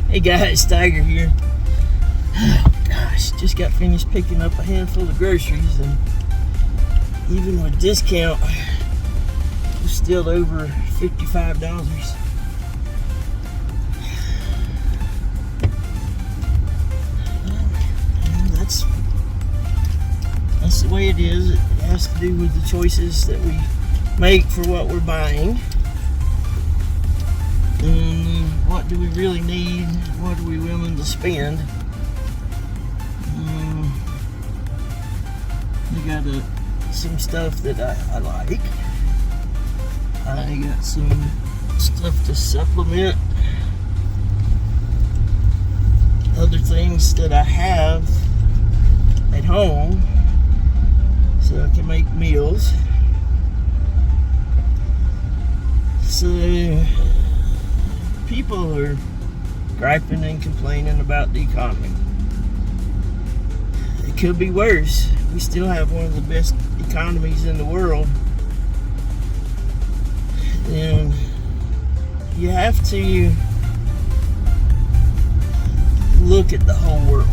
Hey guys, Tiger here. Oh gosh, just got finished picking up a handful of groceries, and even with discount, it's still over $55. That's the way it is. It has to do with the choices that we make for what we're buying. And what do we really need? What are we willing to spend? I got some stuff that I like. I got some stuff to supplement other things that I have at home so I can make meals. So people are griping and complaining about the economy. It could be worse. We still have one of the best economies in the world. And you have to look at the whole world.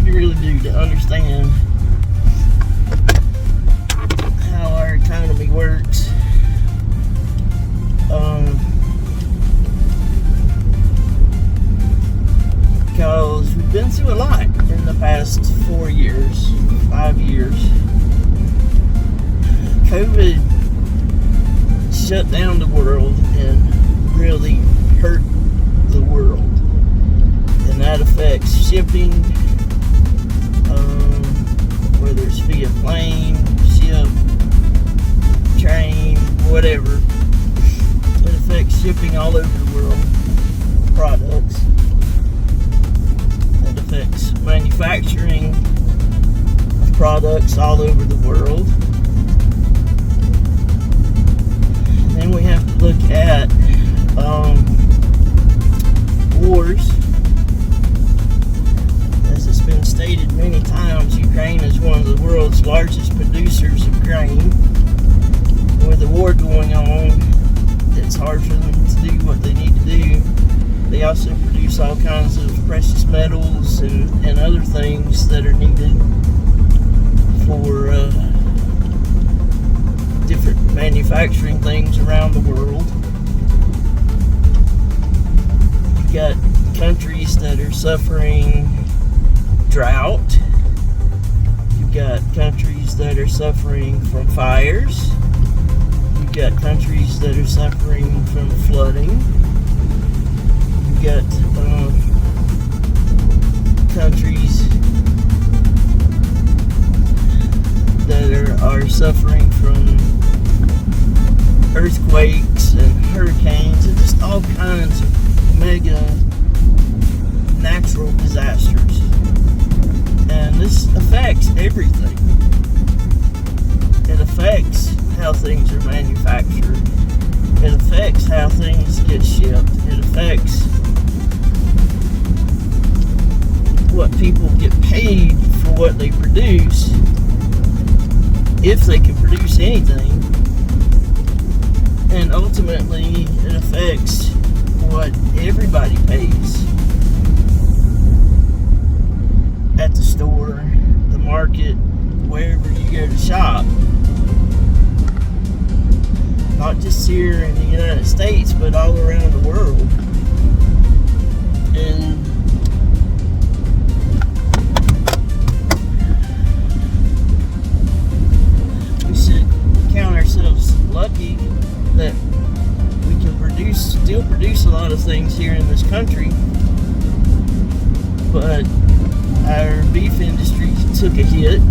You really do, to understand how our economy works. Because we've been through a lot in the past 4 years, 5 years. COVID shut down the world and really hurt the world. And that affects shipping, whether it's via plane, ship, train, whatever. It affects shipping all over the world, products. It affects manufacturing of products all over the world. And then we have to look at wars. As it's been stated many times, Ukraine is one of the world's largest producers of grain. With the war going on, it's hard for them to do what they need to do. They also produce all kinds of precious metals and other things that are needed for different manufacturing things around the world. You've got countries that are suffering drought. You've got countries that are suffering from fires. You've got countries that are suffering from flooding. You've got countries that are suffering from earthquakes and hurricanes and just all kinds of mega natural disasters. And this affects everything. It affects how things are manufactured. It affects how things get shipped. It affects what people get paid for what they produce, if they can produce anything. And ultimately, it affects what everybody pays at the store, the market, wherever you go to shop. Not just here in the United States, but all around the world. And we should count ourselves lucky that we can still produce a lot of things here in this country. But our beef industry took a hit.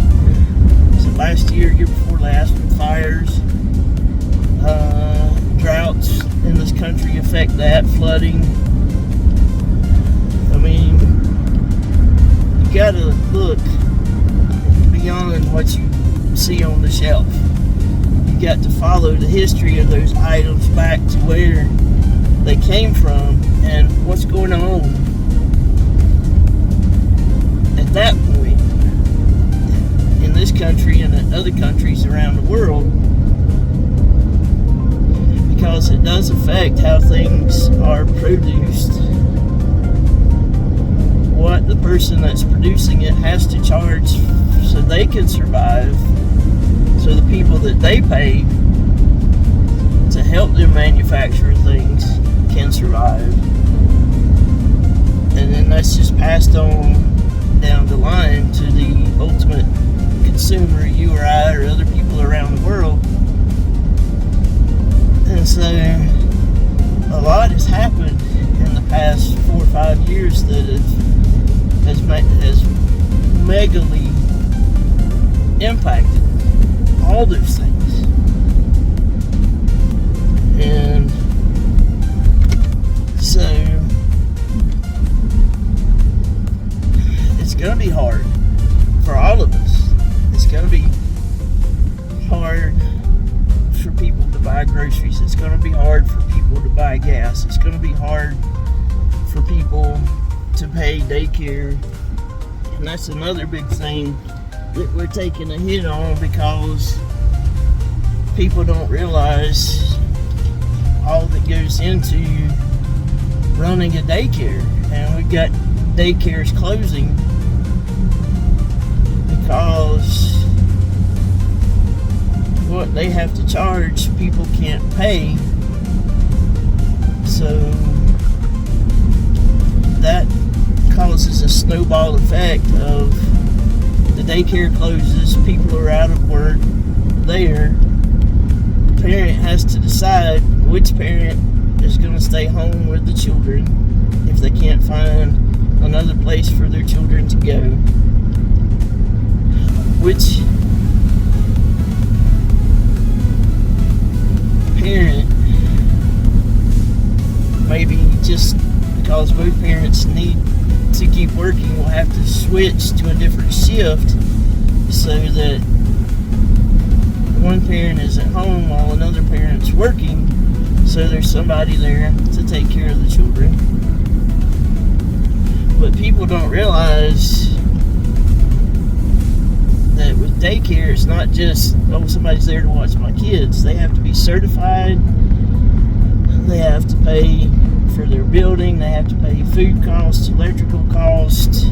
So last year before last, with fires, droughts in this country affect that, flooding. I mean, you gotta look beyond what you see on the shelf. You got to follow the history of those items back to where they came from and what's going on at that point in this country and in other countries around the world. Because it does affect how things are produced. what the person that's producing it has to charge so they can survive, so the people that they pay to help them manufacture things can survive. And then that's just passed on down the line to the ultimate consumer, you or I or other people around the world. And so a lot has happened in the past 4 or 5 years that has megally impacted all those things. And so it's going to be hard for all of us. It's going to be hard for people to buy groceries. It's going to be hard for people to buy gas. It's going to be hard for people to pay daycare. And that's another big thing that we're taking a hit on, because people don't realize all that goes into running a daycare. And we've got daycares closing because what they have to charge, people can't pay. So that causes a snowball effect of the daycare closes, people are out of work there. The parent has to decide which parent is going to stay home with the children if they can't find another place for their children to go. Which parent, maybe just because both parents need to keep working, will have to switch to a different shift so that one parent is at home while another parent's working, so there's somebody there to take care of the children. But people don't realize that with daycare, it's not just, oh, somebody's there to watch my kids. They have to be certified. They have to pay for their building. They have to pay food costs, electrical costs.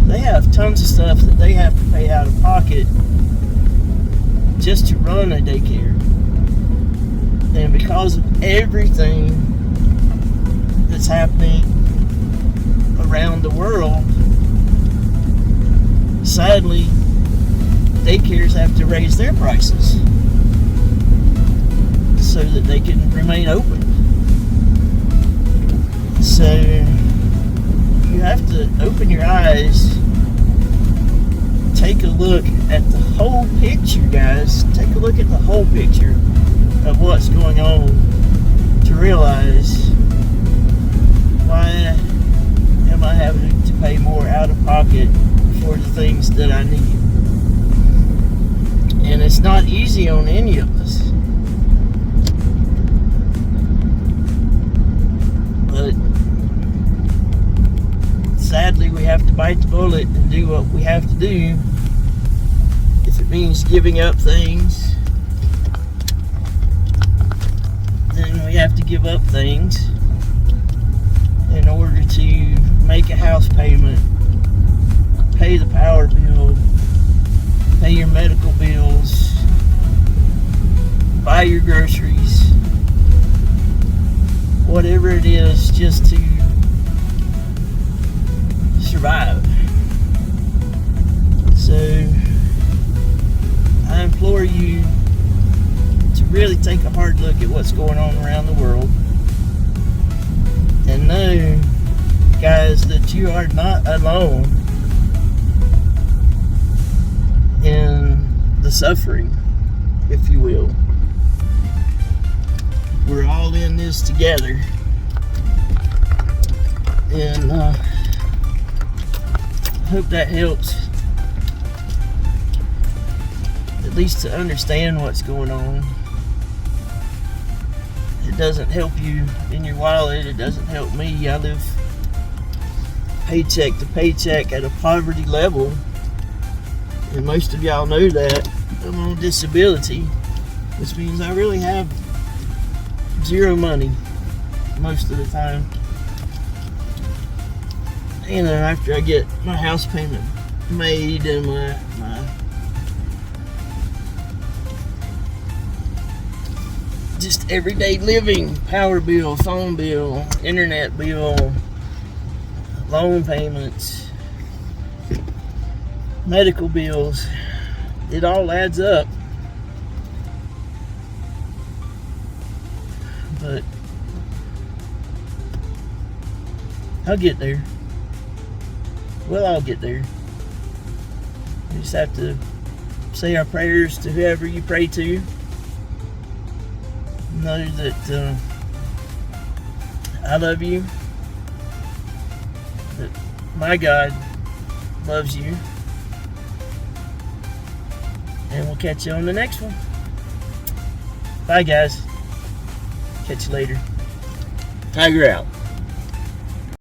They have tons of stuff that they have to pay out of pocket just to run a daycare. And because of everything that's happening around the world, sadly, daycares have to raise their prices so that they can remain open. So you have to open your eyes, take a look at the whole picture, guys. Take a look at the whole picture of what's going on to realize, why am I having to pay more out of pocket for the things that I need? And it's not easy on any of us. But sadly, we have to bite the bullet and do what we have to do. If it means giving up things, then we have to give up things in order to make a house payment, pay the power bill, pay your medical bills, buy your groceries, whatever it is, just to survive. So I implore you to really take a hard look at what's going on around the world and know, guys, that you are not alone in the suffering, if you will. We're all in this together. And I hope that helps, at least to understand what's going on. It doesn't help you in your wallet. It doesn't help me. I live paycheck to paycheck at a poverty level. And most of y'all know that. I'm on disability, which means I really have zero money most of the time. you know, after I get my house payment made and my just everyday living, power bill, phone bill, internet bill, loan payments, medical bills, it all adds up. But I'll get there. We'll all get there. You just have to say our prayers to whoever you pray to. Know that I love you. That my God loves you. And we'll catch you on the next one. Bye, guys. Catch you later. Tiger out.